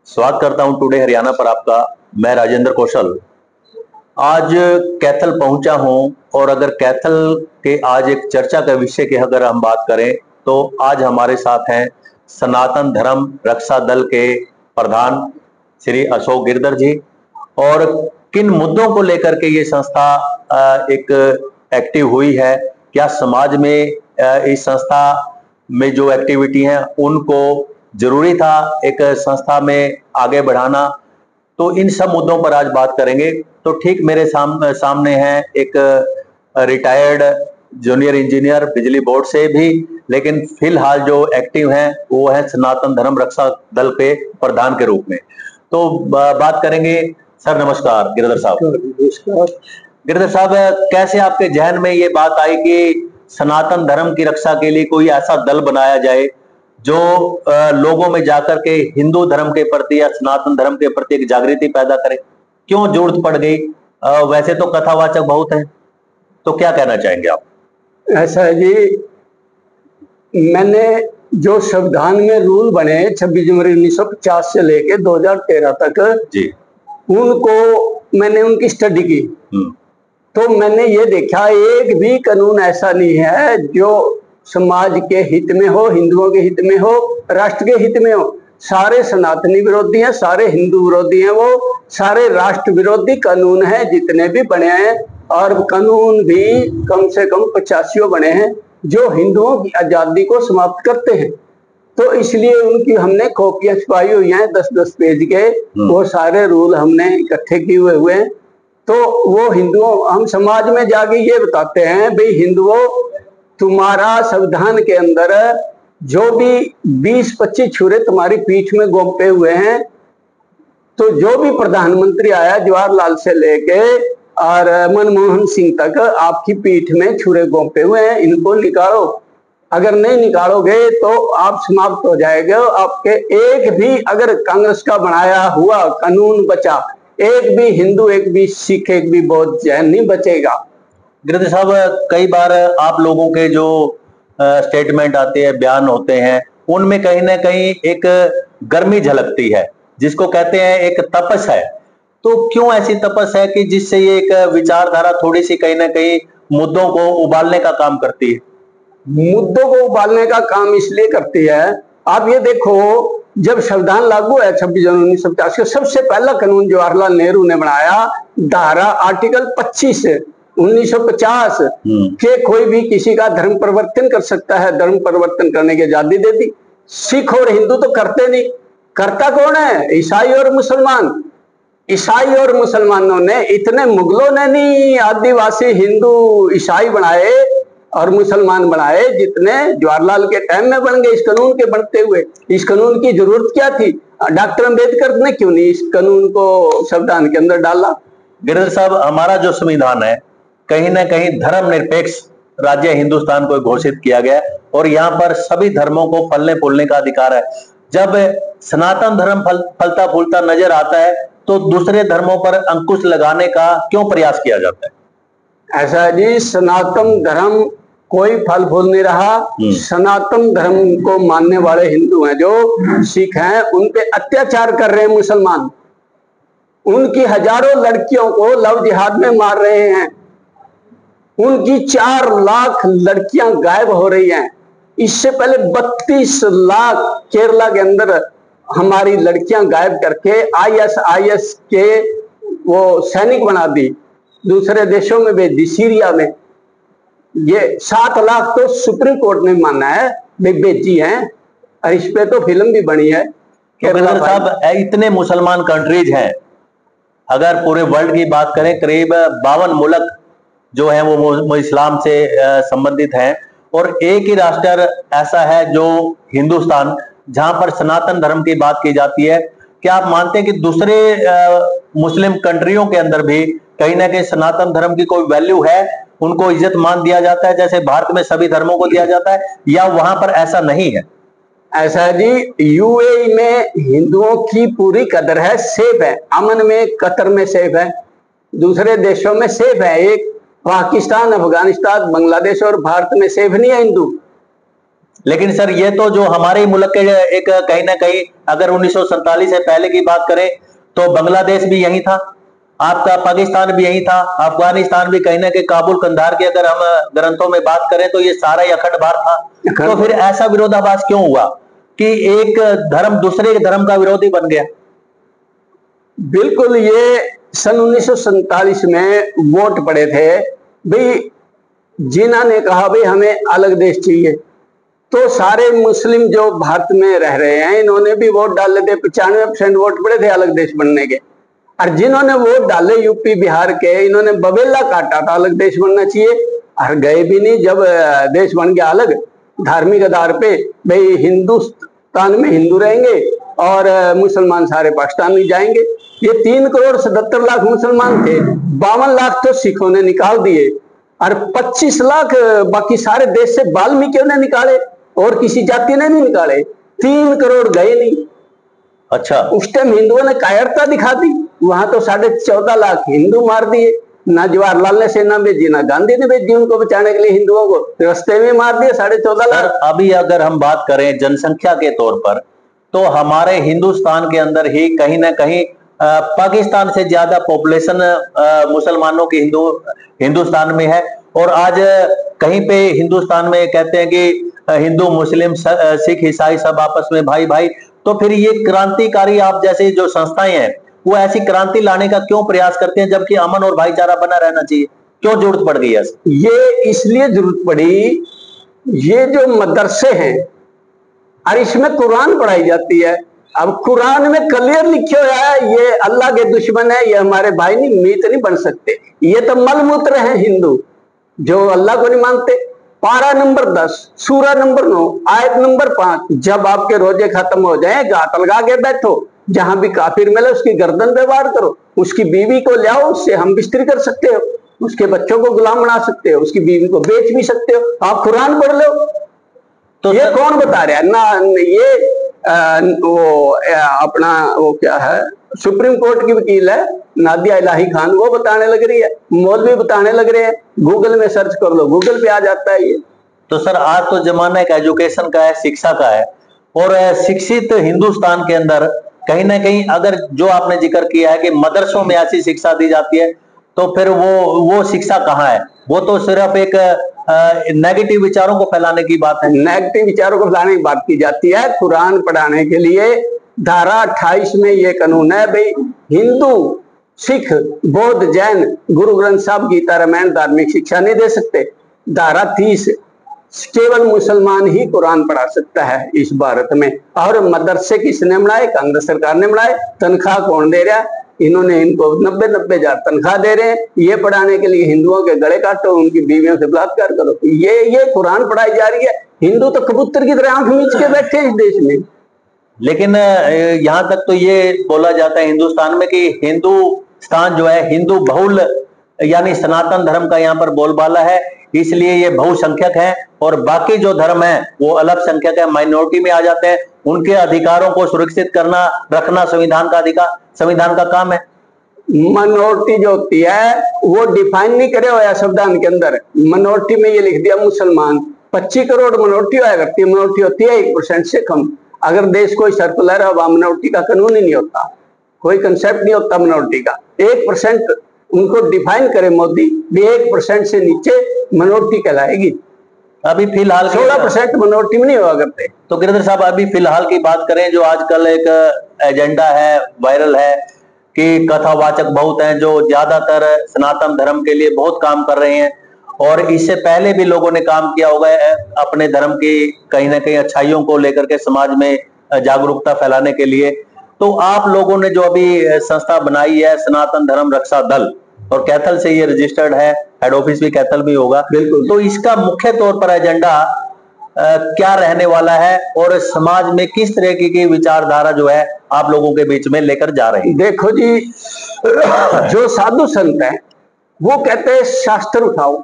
स्वागत करता हूं टुडे हरियाणा पर आपका। मैं राजेंद्र कौशल आज कैथल पहुंचा हूं और अगर कैथल के आज एक चर्चा का विषय की अगर हम बात करें तो आज हमारे साथ हैं सनातन धर्म रक्षा दल के प्रधान श्री अशोक गिरधर जी। और किन मुद्दों को लेकर के ये संस्था एक एक्टिव हुई है, क्या समाज में इस संस्था में जो एक्टिविटी है उनको जरूरी था एक संस्था में आगे बढ़ाना, तो इन सब मुद्दों पर आज बात करेंगे। तो ठीक मेरे सामने है एक रिटायर्ड जूनियर इंजीनियर बिजली बोर्ड से भी, लेकिन फिलहाल जो एक्टिव हैं वो है सनातन धर्म रक्षा दल के प्रधान के रूप में। तो बात करेंगे। सर नमस्कार गिरधर साहब। नमस्कार गिरधर साहब, कैसे आपके जहन में ये बात आई कि सनातन धर्म की रक्षा के लिए कोई ऐसा दल बनाया जाए जो लोगों में जाकर के हिंदू धर्म के प्रति या सनातन धर्म के प्रति एक जागृति पैदा करे? क्यों जरूरत पड़ गई? वैसे तो कथावाचक बहुत हैं, तो क्या कहना चाहेंगे आप? ऐसा है जी, मैंने जो संविधान में रूल बने 26 जनवरी 1950 से लेके 2013 तक जी, उनको मैंने उनकी स्टडी की। तो मैंने ये देखा एक भी कानून ऐसा नहीं है जो समाज के हित में हो, हिंदुओं के हित में हो, राष्ट्र के हित में हो। सारे सनातनी विरोधी हैं, सारे हिंदू विरोधी हैं, वो सारे राष्ट्र विरोधी कानून हैं जितने भी बने हैं। और कानून भी कम से कम 85 बने हैं जो हिंदुओं की आजादी को समाप्त करते हैं। तो इसलिए उनकी हमने कॉपियां छुपाई हुई हैं 10-10 पेज के। वो सारे रूल हमने इकट्ठे किए हुए हैं। तो वो हिंदुओं, हम समाज में जाके ये बताते हैं, भाई हिंदुओं, तुम्हारा संविधान के अंदर जो भी 20-25 छुरे तुम्हारी पीठ में गोंपे हुए हैं, तो जो भी प्रधानमंत्री आया जवाहरलाल से लेके और मनमोहन सिंह तक आपकी पीठ में छुरे गोंपे हुए हैं, इनको निकालो। अगर नहीं निकालोगे तो आप समाप्त हो जाएंगे। आपके एक भी अगर कांग्रेस का बनाया हुआ कानून बचा, एक भी हिंदू, एक भी सिख, एक भी बौद्ध जैन नहीं बचेगा। गिरधर साहब, कई बार आप लोगों के जो स्टेटमेंट आते हैं, बयान होते हैं, उनमें कहीं ना कहीं एक गर्मी झलकती है जिसको कहते हैं एक तपस है। तो क्यों ऐसी तपस है कि जिससे ये एक विचारधारा थोड़ी सी कहीं ना कहीं मुद्दों को उबालने का काम करती है? मुद्दों को उबालने का काम इसलिए करती है, आप ये देखो, जब संविधान लागू है 26 जनवरी 1950 सबसे पहला कानून जवाहरलाल नेहरू ने बनाया, धारा आर्टिकल 25 1950 के कोई भी किसी का धर्म परिवर्तन कर सकता है, धर्म परिवर्तन करने की आजादी दे दी। सिख और हिंदू तो करते नहीं, करता कौन है? ईसाई और मुसलमान। ईसाई और मुसलमानों ने, इतने मुगलों ने नहीं आदिवासी हिंदू ईसाई बनाए और मुसलमान बनाए जितने जवाहरलाल के टाइम में बन गए इस कानून के बनते हुए। इस कानून की जरूरत क्या थी? डॉक्टर अंबेडकर ने क्यों नहीं इस कानून को संविधान के अंदर डाला? गिरधर साहब, हमारा जो संविधान है कहीं ना कहीं धर्मनिरपेक्ष राज्य हिंदुस्तान को घोषित किया गया और यहाँ पर सभी धर्मों को फलने फूलने का अधिकार है। जब सनातन धर्म फलता फूलता नजर आता है तो दूसरे धर्मों पर अंकुश लगाने का क्यों प्रयास किया जाता है? ऐसा है जी, सनातन धर्म कोई फल फूल नहीं रहा। सनातन धर्म को मानने वाले हिंदू हैं, जो सिख हैं, उन पे अत्याचार कर रहे हैं मुसलमान। उनकी हजारों लड़कियों को लव जिहाद में मार रहे हैं। उनकी 4 लाख लड़कियां गायब हो रही हैं। इससे पहले 32 लाख केरला के अंदर हमारी लड़कियां गायब करके आईएसआईएस के वो सैनिक बना दी, दूसरे देशों में भेज दी, सीरिया में। ये 7 लाख तो सुप्रीम कोर्ट ने माना है, भेजी हैं, और इस पे तो फिल्म भी बनी है। केरला साहब, इतने मुसलमान कंट्रीज हैं, अगर पूरे वर्ल्ड की बात करें करीब 52 मुल्क जो है वो इस्लाम से संबंधित हैं, और एक ही राष्ट्र ऐसा है जो हिंदुस्तान, जहां पर सनातन धर्म की बात की जाती है। क्या आप मानते हैं कि दूसरे मुस्लिम कंट्रियों के अंदर भी कहीं ना कहीं सनातन धर्म की कोई वैल्यू है, उनको इज्जत मान दिया जाता है जैसे भारत में सभी धर्मों को दिया जाता है, या वहां पर ऐसा नहीं है? ऐसा है जी, यूएई में हिंदुओं की पूरी कदर है, सेफ है, अमन में, कतर में सेफ है, दूसरे देशों में सेफ है। एक पाकिस्तान, अफगानिस्तान, बांग्लादेश और भारत में सेफ नहीं है हिंदू। लेकिन सर ये तो जो हमारे मुल्क के एक कहीं ना कहीं अगर 1947 से पहले की बात करें तो बांग्लादेश भी यही था, आपका पाकिस्तान भी यही था, अफगानिस्तान भी कहीं ना कहीं, काबुल कंधार की अगर हम ग्रंथों में बात करें तो ये सारा ही अखंड भारत था। तो फिर ऐसा विरोधाभास क्यों हुआ कि एक धर्म दूसरे के धर्म का विरोधी बन गया? बिल्कुल, ये सन 1947 में वोट पड़े थे भाई, जिन्हों ने कहा भाई हमें अलग देश चाहिए, तो सारे मुस्लिम जो भारत में रह रहे हैं इन्होंने भी वोट डाले थे, 95% वोट पड़े थे अलग देश बनने के। और जिन्होंने वोट डाले यूपी बिहार के, इन्होंने बबेला काटा था अलग देश बनना चाहिए, और गए भी नहीं। जब देश बन गया अलग धार्मिक आधार पे, भाई हिंदुस्तान में हिंदू रहेंगे और मुसलमान सारे पाकिस्तान में जाएंगे। ये 3,77,00,000 मुसलमान थे, 52 लाख तो सिखों ने निकाल दिए और 25 लाख बाकी सारे देश से वाल्मीकियों ने निकाले और किसी जाति ने नहीं निकाले। 3 करोड़ गए नहीं। अच्छा, उस टाइम हिंदुओं ने कायरता दिखा दी, वहां तो 14.5 लाख हिंदू मार दिए। ना जवाहरलाल ने सेना भेजी, ना गांधी ने भेजी उनको बचाने के लिए, हिंदुओं को रास्ते में मार दिया 14.5 लाख। अभी अगर हम बात करें जनसंख्या के तौर पर तो हमारे हिंदुस्तान के अंदर ही कहीं ना कहीं पाकिस्तान से ज्यादा पॉपुलेशन मुसलमानों की हिंदुस्तान में है। और आज कहीं पे हिंदुस्तान में कहते हैं कि हिंदू मुस्लिम सिख ईसाई सब आपस में भाई भाई। तो फिर ये क्रांतिकारी आप जैसे जो संस्थाएं हैं वो ऐसी क्रांति लाने का क्यों प्रयास करते हैं, जबकि अमन और भाईचारा बना रहना चाहिए? क्यों जरूरत पड़ गई है? ये इसलिए जरूरत पड़ी, ये जो मदरसे हैं और इसमें कुरान पढ़ाई जाती है। अब कुरान में क्लियर लिखा हुआ है ये अल्लाह के दुश्मन है, ये हमारे भाई नहीं, मीत नहीं बन सकते। ये तो मलमूत्र हैं हिंदू जो अल्लाह को नहीं मानते। पारा नंबर 10, सूरा नंबर 9, आयत नंबर 5, जब आपके रोजे खत्म हो जाए गात लगा के बैठो, जहां भी काफिर मिले उसकी गर्दन पे वार करो, उसकी बीवी को ले आओ, उससे हम बिस्तरी कर सकते हो, उसके बच्चों को गुलाम बना सकते हो, उसकी बीवी को बेच भी सकते हो, आप कुरान पढ़ लो। तो ये कौन बता रहा है ना? ये अपना वो क्या है, सुप्रीम कोर्ट की वकील है नादिया इलाही खान, वो बताने लग रही है, मौलवी बताने लग रहे हैं, गूगल में सर्च कर लो, गूगल पे आ जाता है ये। तो सर आज तो जमाना एक एजुकेशन का है, शिक्षा का है, और शिक्षित हिंदुस्तान के अंदर कहीं ना कहीं अगर जो आपने जिक्र किया है कि मदरसों में ऐसी शिक्षा दी जाती है, तो फिर वो शिक्षा कहाँ है? वो तो सिर्फ एक नेगेटिव विचारों को फैलाने की बात है। नेगेटिव विचारों को फैलाने की बात की जाती है। कुरान पढ़ाने के लिए धारा 28 में ये कानून है भाई, हिंदू सिख बौद्ध जैन गुरु ग्रंथ साहब गीता रामायण धार्मिक शिक्षा नहीं दे सकते। धारा 30 केवल मुसलमान ही कुरान पढ़ा सकता है इस भारत में। और मदरसे किसने बनाए? कांग्रेस सरकार ने बनाए। तनख्वाह कौन दे रहा है? इन्होंने इनको 90-90 हजार तनख्वाह दे रहे हैं, ये पढ़ाने के लिए हिंदुओं के गले काटो, उनकी बीवियों से बलात्कार करो। ये कुरान पढ़ाई जा रही है। हिंदू तो कबूतर की तरह आंख मीच के बैठे हैं इस देश में। लेकिन यहां तक तो ये बोला जाता है हिंदुस्तान में कि हिंदुस्तान जो है हिंदू बहुल यानी सनातन धर्म का यहाँ पर बोलबाला है, इसलिए ये बहुसंख्यक है, और बाकी जो धर्म है वो अल्पसंख्यक है, माइनॉरिटी में आ जाते हैं। उनके अधिकारों को सुरक्षित करना रखना संविधान का काम है। माइनॉरिटी जो होती है वो डिफाइन नहीं करे हुआ संविधान के अंदर। माइनॉरिटी में ये लिख दिया मुसलमान, 25 करोड़ माइनॉरिटी होया करती है। माइनॉरिटी होती है 1% से कम। अगर देश कोई सर्कुलर है वहां माइनॉरिटी का कानून ही नहीं होता, कोई कंसेप्ट नहीं होता माइनॉरिटी का। 1% उनको डिफाइन करे मोदी भी, 1% से नीचे माइनॉरिटी कहलाएगी। अभी फिलहाल 16% माइनॉरिटी में नहीं हुआ करते। तो गिरिधर साहब अभी फिलहाल की बात करें, जो आजकल एक एजेंडा है वायरल है कि कथावाचक बहुत हैं जो ज्यादातर सनातन धर्म के लिए बहुत काम कर रहे हैं, और इससे पहले भी लोगों ने काम किया होगा अपने धर्म की कहीं ना कहीं अच्छाइयों को लेकर के समाज में जागरूकता फैलाने के लिए। तो आप लोगों ने जो अभी संस्था बनाई है सनातन धर्म रक्षा दल, और कैथल से ये रजिस्टर्ड है, हेड ऑफिस भी कैथल में होगा, बिल्कुल। तो इसका मुख्य तौर पर एजेंडा क्या रहने वाला है, और समाज में किस तरह की विचारधारा जो है आप लोगों के बीच में लेकर जा रहे हैं? देखो जी, जो साधु संत है वो कहते हैं शास्त्र उठाओ।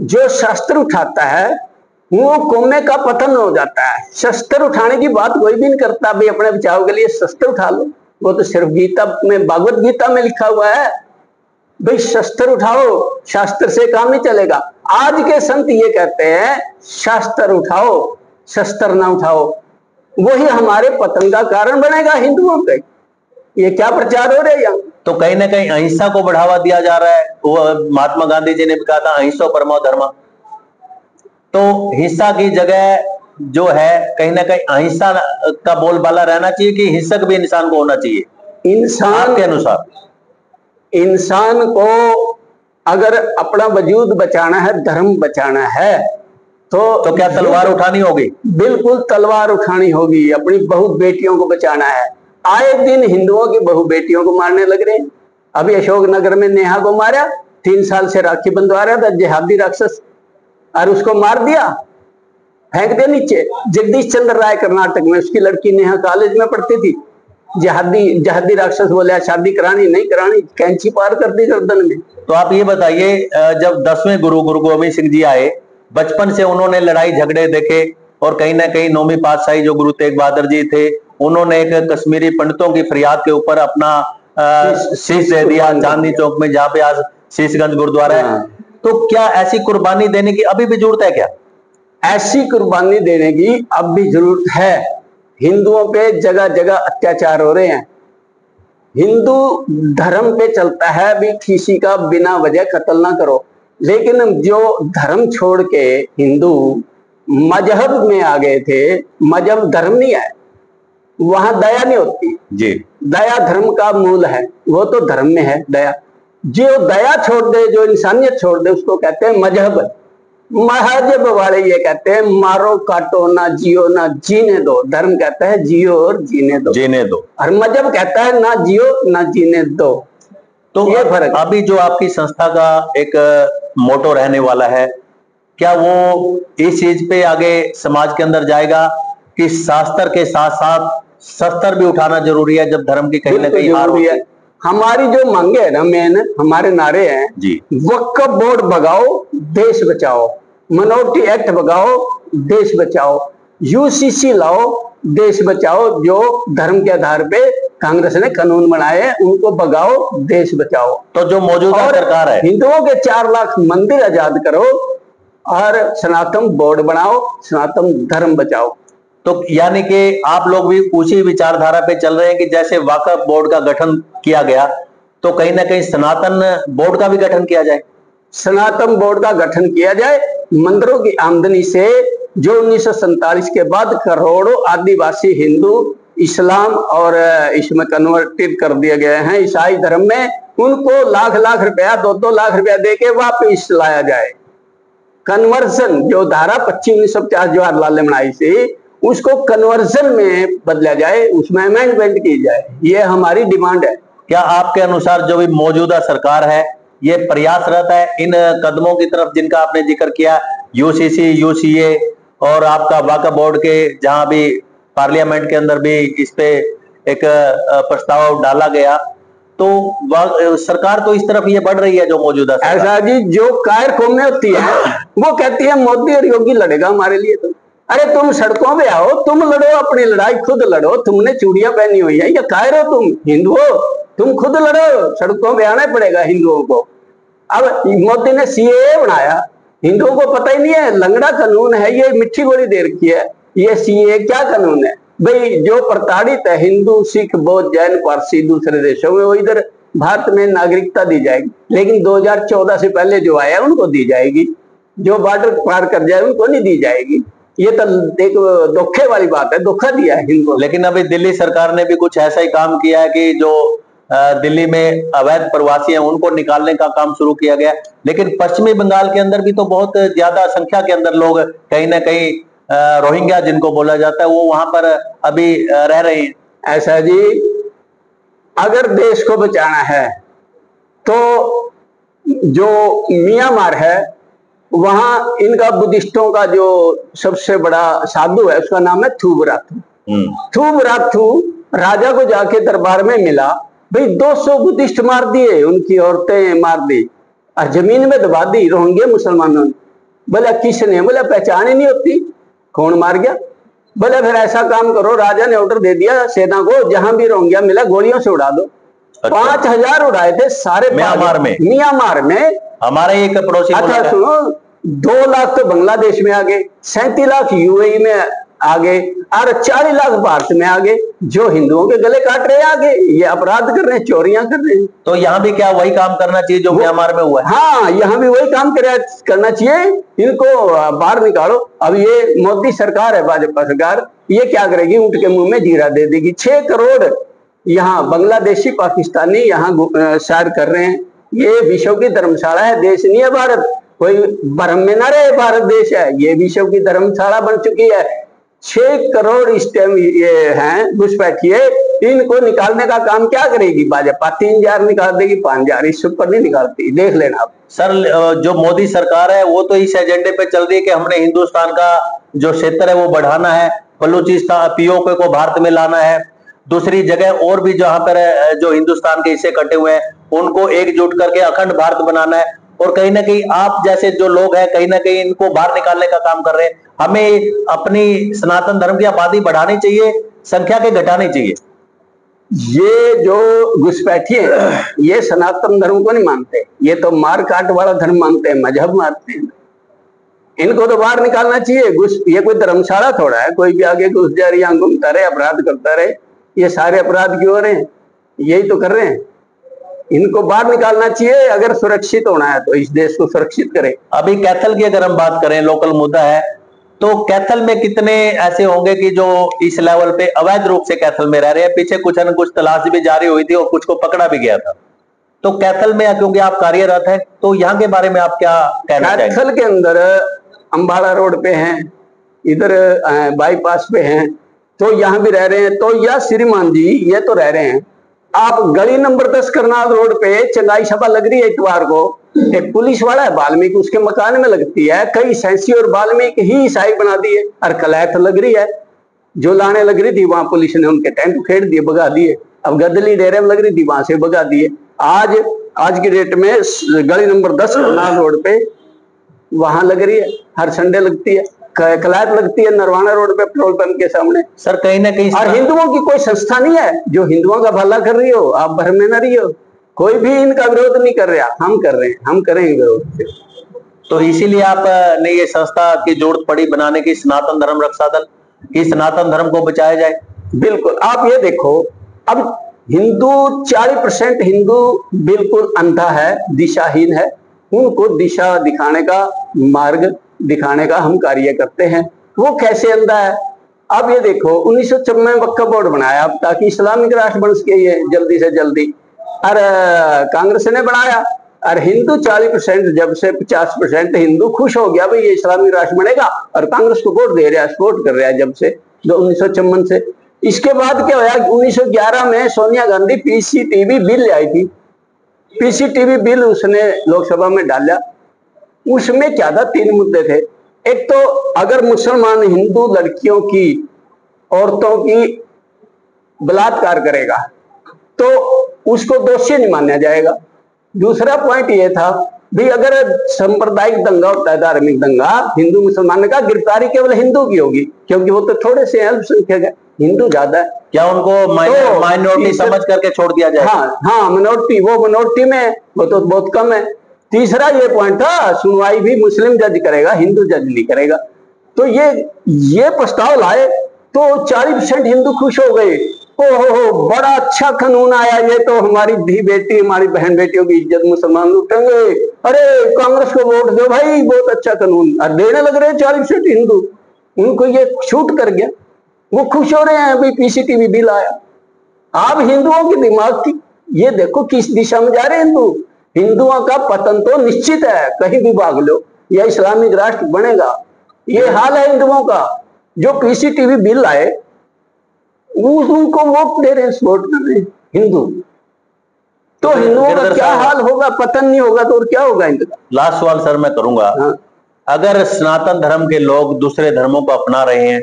जो शास्त्र उठाता है वो कौमे का पतन हो जाता है। शस्त्र उठाने की बात कोई भी नहीं करता, भाई अपने बचाव के लिए शस्त्र उठा लो, वो तो सिर्फ गीता में, भागवत गीता में लिखा हुआ है भाई शस्त्र उठाओ, शास्त्र से काम नहीं चलेगा। आज के संत ये कहते हैं शास्त्र उठाओ, शस्त्र ना उठाओ। वही हमारे पतन का कारण बनेगा हिंदुओं पे। ये क्या प्रचार हो रहा है यहाँ? तो कहीं ना कहीं अहिंसा को बढ़ावा दिया जा रहा है। वो महात्मा गांधी जी ने भी कहा था अहिंसा परमो धर्म। तो हिंसा की जगह जो है कहीं ना कहीं अहिंसा का बोलबाला रहना चाहिए कि हिंसक भी इंसान को होना चाहिए इंसान के अनुसार? इंसान को अगर अपना वजूद बचाना है, धर्म बचाना है, तो क्या तलवार उठानी होगी? बिल्कुल तलवार उठानी होगी। अपनी बहू बेटियों को बचाना है। आए दिन हिंदुओं की बहू बेटियों को मारने लग रहे हैं। अभी अशोकनगर में नेहा को मारा, 3 साल से राखी बंधवा रहा था जिहादी राक्षस, और उसको मार दिया, फेंक दिया नीचे। जगदीश चंद्र राय कर्नाटक में, उसकी लड़की नेहा कॉलेज में पढ़ती थी। जिहादी राक्षस बोले शादी करानी नहीं करानी, कैंची पार कर दी गर्दन में। तो आप ये बताइए, जब 10वें गुरु गोविंद सिंह जी आए, बचपन से उन्होंने लड़ाई झगड़े देखे, और कहीं ना कहीं 9वीं पातशाही जो गुरु तेग बहादुर जी थे, उन्होंने एक कश्मीरी पंडितों की फरियाद के ऊपर अपना शीश दे दिया चांदनी चौक में, जहां पे आज शीशगंज गुरुद्वारा है। तो क्या ऐसी कुर्बानी देने की अभी भी जरूरत है? क्या ऐसी कुर्बानी देने की अब भी जरूरत है? हिंदुओं पे जगह जगह अत्याचार हो रहे हैं। हिंदू धर्म पे चलता है भी किसी का बिना वजह कत्ल ना करो, लेकिन जो धर्म छोड़ के हिंदू मजहब में आ गए थे, मजहब धर्म नहीं है, वहां दया नहीं होती जी। दया धर्म का मूल है, वो तो धर्म में है दया। जो दया छोड़ दे, जो इंसानियत छोड़ दे, उसको कहते हैं मजहब। महजब वाले ये कहते हैं मारो काटो ना जियो ना जीने दो। धर्म कहता है जियो और जीने दो, और मजहब कहता है ना जियो ना जीने दो। तो ये फर्क। अभी जो आपकी संस्था का एक मोटो रहने वाला है, क्या वो इस चीज पे आगे समाज के अंदर जाएगा कि शास्त्र के साथ साथ शस्त्र भी उठाना जरूरी है जब धर्म की कहीं ना कहीं हार होती है? हमारी जो मांगे है ना, मेन हमारे नारे हैं जी। वक्फ बोर्ड भगाओ देश बचाओ, मिनोरिटी एक्ट भगाओ देश बचाओ, यूसीसी लाओ देश बचाओ। जो धर्म के आधार पे कांग्रेस ने कानून बनाए उनको भगाओ देश बचाओ। तो जो मौजूदा सरकार है, हिंदुओं के 4 लाख मंदिर आजाद करो और सनातन बोर्ड बनाओ, सनातन धर्म बचाओ। तो यानी कि आप लोग भी उसी विचारधारा पे चल रहे हैं कि जैसे वक्फ बोर्ड का गठन किया गया, तो कहीं ना कहीं सनातन बोर्ड का भी गठन किया जाए। सनातन बोर्ड का गठन किया जाए। मंदिरों की आमदनी से जो 1947 के बाद करोड़ों आदिवासी हिंदू इस्लाम और इसमें कन्वर्टेड कर दिए गए हैं ईसाई धर्म में, उनको लाख लाख रुपया 2-2 लाख रुपया देके वापस लाया जाए। कन्वर्जन, जो धारा 25 1950 जवाहरलाल ने बनाई थी, उसको कन्वर्जन में बदला जाए, उसमें अमेंडमेंट की जाए। ये हमारी डिमांड है। क्या आपके अनुसार जो भी मौजूदा सरकार है ये प्रयासरत है इन कदमों की तरफ जिनका आपने जिक्र किया, यूसीसी, यूसीए और आपका वक्फ बोर्ड के, जहां भी पार्लियामेंट के अंदर भी इस पे एक प्रस्ताव डाला गया, तो सरकार तो इस तरफ ये बढ़ रही है जो मौजूदा सरकार? ऐसा जी, जो कायर कौमें होती है वो कहती है मोदी और योगी लड़ेगा हमारे लिए। तो अरे तुम सड़कों पे आओ, तुम लड़ो, अपनी लड़ाई खुद लड़ो। तुमने चूड़ियां पहनी हुई है, या कायर हो तुम? हिंदू हो, तुम खुद लड़ो। सड़कों पे आना पड़ेगा हिंदुओं को। अब मोदी ने सीएए बनाया, हिंदुओं को पता ही नहीं है, लंगड़ा कानून है ये, मिट्टी गोली दे रखी है। ये सीएए क्या कानून है भाई? जो प्रताड़ित है हिंदू, सिख, बौद्ध, जैन, पारसी दूसरे देशों में, वो इधर भारत में नागरिकता दी जाएगी, लेकिन 2014 से पहले जो आया उनको दी जाएगी। जो बॉर्डर पार कर जाए उनको नहीं दी जाएगी। ये तो एक धोखे वाली बात है, धोखा दिया है हिंदुओं। लेकिन अभी दिल्ली सरकार ने भी कुछ ऐसा ही काम किया है कि जो दिल्ली में अवैध प्रवासी हैं उनको निकालने का काम शुरू किया गया। लेकिन पश्चिमी बंगाल के अंदर भी तो बहुत ज्यादा संख्या के अंदर लोग कहीं ना कहीं रोहिंग्या जिनको बोला जाता है, वो वहां पर अभी रह रहे हैं। ऐसा जी, अगर देश को बचाना है तो जो म्यांमार है वहां इनका बुद्धिस्टों का जो सबसे बड़ा साधु है उसका नाम है थूबराथू। थूबराथू राजा को जाके दरबार में मिला, भाई 200 बुद्धिस्ट मार दिए, उनकी औरतें मार दी और जमीन में दबा दी रोहिंग्या मुसलमानों ने। बोला किसने? बोला पहचान ही नहीं होती, कौन मार गया? बोले फिर ऐसा काम करो, राजा ने ऑर्डर दे दिया सेना को, जहां भी रोहिंग्या मिला गोलियों से उड़ा दो। 5000 उड़ाए थे सारे म्यांमार में। म्यांमार में हमारे एक पड़ोसी अच्छा सुनो, 2 लाख तो बांग्लादेश में आ गए, 37 लाख यूएई में आ गए और 40 लाख भारत में आ गए, जो हिंदुओं के गले काट रहे हैं आगे, ये अपराध कर रहे हैं, चोरियां कर रहे हैं। तो यहाँ भी क्या वही काम करना चाहिए जो म्यांमार में हुआ है? हाँ, यहाँ भी वही काम करना चाहिए, इनको बाहर निकालो। अब ये मोदी सरकार है, भाजपा सरकार, ये क्या करेगी? ऊंट के मुंह में जीरा दे देगी। 6 करोड़ यहाँ बांग्लादेशी पाकिस्तानी यहाँ सैर कर रहे हैं। ये विश्व की धर्मशाला है, देश नहीं है भारत, कोई भ्रम में ना रहे, भारत देश है, ये विश्व की धर्मशाला बन चुकी है। 6 करोड़ इस टाइम ये हैं घुसपैठिए, इनको निकालने का काम क्या करेगी भाजपा? 3000 निकाल देगी, 5000, इससे ऊपर नहीं निकालती, देख लेना आप। सर, जो मोदी सरकार है वो तो इस एजेंडे पे चल रही है कि हमने हिंदुस्तान का जो क्षेत्र है वो बढ़ाना है, बलूचिस्तान पीओके को भारत में लाना है, दूसरी जगह और भी जहां पर जो हिंदुस्तान के हिस्से कटे हुए हैं उनको एकजुट करके अखंड भारत बनाना है। और कहीं ना कहीं आप जैसे जो लोग हैं कहीं ना कहीं इनको बाहर निकालने का काम कर रहे हैं। हमें अपनी सनातन धर्म की आबादी बढ़ानी चाहिए, संख्या के घटानी चाहिए। ये जो घुसपैठिए ये सनातन धर्म को नहीं मानते, ये तो मार काट वाला धर्म मानते हैं, मजहब मानते हैं। इनको तो बाहर निकालना चाहिए। ये कोई धर्मशाला थोड़ा है, कोई भी आगे घुस जा रही है, घूमता रहे, अपराध करता रहे। ये सारे अपराध क्यों हो रहे हैं? यही तो कर रहे हैं। इनको बाहर निकालना चाहिए। अगर सुरक्षित होना है तो इस देश को सुरक्षित करें। अभी कैथल की अगर हम बात करें, लोकल मुद्दा है, तो कैथल में कितने ऐसे होंगे कि जो इस लेवल पे अवैध रूप से कैथल में रह रहे हैं? पीछे कुछ न कुछ तलाशी भी जारी हुई थी और कुछ को पकड़ा भी गया था। तो कैथल में क्योंकि आप कार्यरत हैं, तो यहाँ के बारे में आप क्या कहना चाहेंगे? कैथल के अंदर अंबाला रोड पे हैं, इधर बाईपास पे हैं, तो यहाँ भी रह रहे हैं। तो यह श्रीमान जी ये तो रह रहे हैं। आप गली नंबर 10 करनाल रोड पे चंगाई सभा लग रही है इतवार को, एक पुलिस वाला है वाल्मीकि उसके मकान में लगती है। कई सैंसी और वाल्मीकि ही ईसाई बना दिए। और कलैथ लग रही है, जो लाने लग रही थी वहां पुलिस ने उनके टेंट उखेड़ दिए, भगा दिए। अब गदली डेरे में लग रही थी, वहां से भगा दिए। आज की डेट में गली नंबर 10 करनाल रोड पे वहां लग रही है, हर संडे लगती है। कलैत लगती है नरवाना रोड पे पेट्रोल पंप के सामने। सर कहीं ना कहीं और हिंदुओं की कोई संस्था नहीं है जो हिंदुओं का भला कर रही हो, आप भ्रम में न रही हो। कोई भी इनका विरोध नहीं कर रहा, हम कर रहे हैं, हम करेंगे विरोध। तो इसीलिए आप ने ये संस्था की जरूरत पड़ी बनाने की, सनातन धर्म रक्षा दल, कि सनातन धर्म को बचाया जाए। बिल्कुल। आप ये देखो, अब हिंदू 40% हिंदू बिल्कुल अंधा है, दिशाहीन है। उनको दिशा दिखाने का, मार्ग दिखाने का हम कार्य करते हैं। वो कैसे अंधा है? अब ये देखो, 1954 में वक्फ बोर्ड बनाया अब ताकि इस्लामिक राष्ट्र बन सके ये जल्दी से जल्दी, और कांग्रेस ने बनाया। और हिंदू 40%, जब से 50% हिंदू खुश हो गया भाई ये इस्लामिक राष्ट्र बनेगा, और कांग्रेस को वोट दे रहा है, सपोर्ट कर रहा है जब से 1954 से। इसके बाद क्या हुआ? 1911 में सोनिया गांधी पीसीटीवी बिल आई थी। पीसीटीवी बिल उसने लोकसभा में डाला। उसमें क्या था? 3 मुद्दे थे। एक तो अगर मुसलमान हिंदू लड़कियों की, औरतों की बलात्कार करेगा तो उसको दोषी नहीं माना जाएगा। दूसरा पॉइंट ये था भी अगर सांप्रदायिक दंगा होता है, धार्मिक दंगा हिंदू मुसलमान का, गिरफ्तारी केवल हिंदू की होगी, क्योंकि वो तो थोड़े से अल्पसंख्यक है, हिंदू ज्यादा है। क्या उनको माइनॉरिटी समझ करके छोड़ दिया जाए? हाँ, मिनोरिटी, वो मिनोरिटी में वो तो बहुत कम है। तीसरा ये पॉइंट था, सुनवाई भी मुस्लिम जज करेगा, हिंदू जज नहीं करेगा। तो ये प्रस्ताव लाए तो 40% हिंदू खुश हो गए। ओहो, बड़ा अच्छा कानून आया, ये तो हमारी धी बेटी, हमारी बहन बेटियों की इज्जत मुसलमान लूटेंगे। अरे कांग्रेस को वोट दो भाई, बहुत अच्छा कानून। और देने लग रहे 40% हिंदू, उनको ये छूट कर गया, वो खुश हो रहे हैं भाई पीसीटीवी बिल आया। आप हिंदुओं के दिमाग की ये देखो किस दिशा में जा रहे हैं हिंदू। हिंदुओं का पतन तो निश्चित है, कहीं भी भाग लो, या इस्लामिक राष्ट्र बनेगा। ये हाल है हिंदुओं का। जो पीसीटीवी बिल आए उनको वोट दे रहे हैं, सपोर्ट कर रहे हैं हिंदू। तो हिंदुओं का क्या हाल होगा? पतन नहीं होगा तो और क्या होगा इनका? लास्ट सवाल सर मैं करूंगा। हाँ। अगर सनातन धर्म के लोग दूसरे धर्मों को अपना रहे हैं,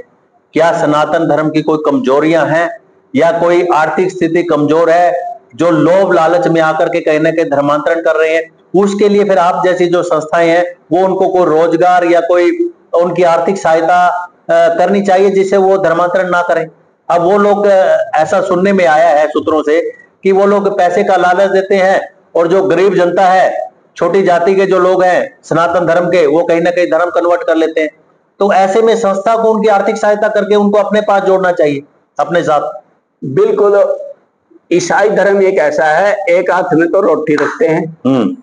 क्या सनातन धर्म की कोई कमजोरियां हैं या कोई आर्थिक स्थिति कमजोर है जो लोभ लालच में आकर के कहीं ना कहीं धर्मांतरण कर रहे हैं? उसके लिए फिर आप जैसी जो संस्थाएं हैं वो उनको कोई रोजगार या कोई उनकी आर्थिक सहायता करनी चाहिए जिससे वो धर्मांतरण ना करें। अब वो लोग, ऐसा सुनने में आया है सूत्रों से कि वो लोग पैसे का लालच देते हैं और जो गरीब जनता है छोटी जाति के जो लोग हैं सनातन धर्म के, वो कहीं ना कहीं धर्म कन्वर्ट कर लेते हैं। तो ऐसे में संस्था को उनकी आर्थिक सहायता करके उनको अपने पास जोड़ना चाहिए, अपने साथ। बिल्कुल। ईसाई धर्म एक ऐसा है, एक हाथ में तो रोटी रखते हैं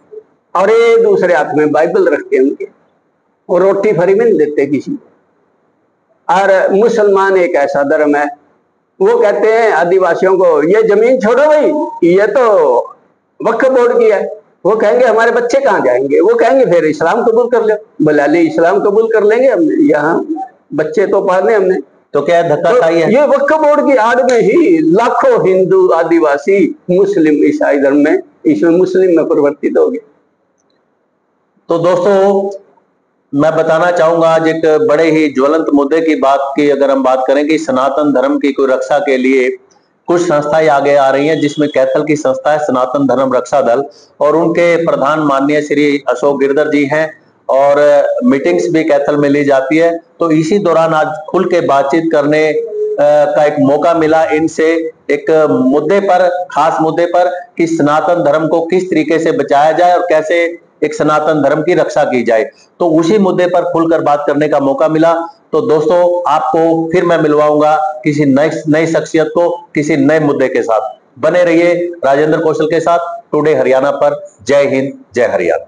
और एक दूसरे हाथ में बाइबल रखते हैं उनके, और रोटी फ्री में नहीं देते किसी को। और मुसलमान एक ऐसा धर्म है, वो कहते हैं आदिवासियों को ये जमीन छोड़ो भाई, ये तो वक्फ बोर्ड की है। वो कहेंगे हमारे बच्चे कहाँ जाएंगे, वो कहेंगे फिर इस्लाम कबूल कर लो। बोला ले इस्लाम कबूल कर लेंगे हमने, यहाँ बच्चे तो पालने हमने। तो क्या धक्काशाही है? ये वक्फ बोर्ड की आड़ में ही लाखों हिंदू आदिवासी मुस्लिम ईसाई धर्म में, इसमें मुस्लिम में परिवर्तित हो गए। तो दोस्तों मैं बताना चाहूंगा आज एक बड़े ही ज्वलंत मुद्दे की बात की अगर हम बात करें कि सनातन धर्म की कोई रक्षा के लिए कुछ संस्थाएं आगे आ रही हैं, जिसमें कैथल की संस्था है सनातन धर्म रक्षा दल, और उनके प्रधान माननीय श्री अशोक गिरधर जी हैं, और मीटिंग्स भी कैथल में ली जाती है। तो इसी दौरान आज खुल के बातचीत करने का एक मौका मिला इनसे, एक मुद्दे पर, खास मुद्दे पर, कि सनातन धर्म को किस तरीके से बचाया जाए और कैसे एक सनातन धर्म की रक्षा की जाए। तो उसी मुद्दे पर खुलकर बात करने का मौका मिला। तो दोस्तों आपको फिर मैं मिलवाऊंगा किसी नई शख्सियत को किसी नए मुद्दे के साथ। बने रहिए राजेंद्र कौशल के साथ टुडे हरियाणा पर। जय हिंद, जय हरियाणा।